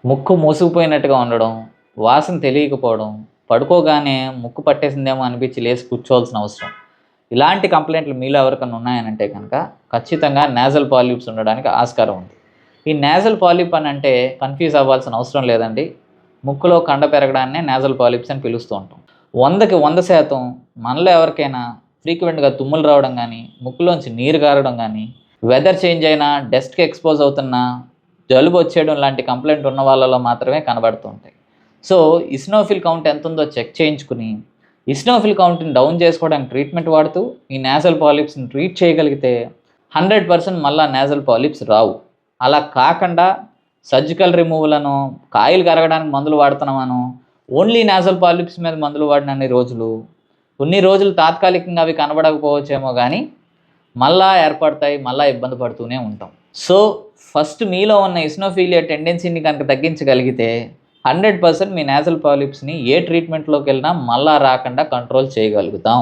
ముక్కు మూసుకుపోయినట్టుగా ఉండడం, వాసన తెలియకపోవడం, పడుకోగానే ముక్కు పట్టేసిందేమో అనిపించి లేసి కూర్చోవాల్సిన అవసరం. ఇలాంటి కంప్లెయింట్లు మీలో ఎవరికన్నా ఉన్నాయనంటే కనుక ఖచ్చితంగా నేజల్ పాలిప్స్ ఉండడానికి ఆస్కారం ఉంది. ఈ నేజల్ పాలిప్ అనంటే కన్‌ఫ్యూజ్ అవ్వాల్సిన అవసరం లేదండి. ముక్కులో కండ పెరగడాన్నే నేజల్ పాలిప్స్ అని పిలుస్తూ ఉంటాం. 100కి 100% మనలో ఎవరికైనా ఫ్రీక్వెంట్‌గా తుమ్ములు రావడం గానీ, ముక్కులోంచి నీరు గారడం గానీ, వెదర్ చేంజ్ అయినా, డస్ట్‌కి ఎక్స్‌పోజ్ అవుతున్నా, జలుబొచ్చేయడం లాంటి కంప్లెయింట్ ఉన్న వాళ్ళలో మాత్రమే కనబడుతూ ఉంటాయి. సో, ఇసినోఫిల్ కౌంట్ ఎంతుందో చెక్ చేయించుకుని, ఇసినోఫిల్ కౌంట్‌ని డౌన్ చేసుకోవడానికి ట్రీట్మెంట్ వాడుతూ, ఈ నేజల్ పాలిప్స్‌ని ట్రీట్ చేయగలిగితే 100% మళ్ళా నేజల్ పాలిప్స్ రావు. అలా కాకుండా సర్జికల్ రిమూవల్ అనో, కాయలు కరగడానికి మందులు వాడుతున్నామనో, ఓన్లీ నేజల్ పాలిప్స్ మీద మందులు వాడినన్ని రోజులు, కొన్ని రోజులు తాత్కాలికంగా అవి కనబడకపోవచ్చేమో గానీ, మళ్ళా ఏర్పడతాయి. మళ్ళా ఇబ్బంది పడుతూనే ఉంటాం. సో, ఫస్ట్ మీలో ఉన్న ఇసినోఫిలియా టెండెన్సీని గనక తగ్గించగలిగితే 100% మీ నేజల్ పాలిప్స్‌ని ఏ ట్రీట్మెంట్‌లోకెళ్ళినా మళ్ళా రాకుండా కంట్రోల్ చేయగలుగుతాం.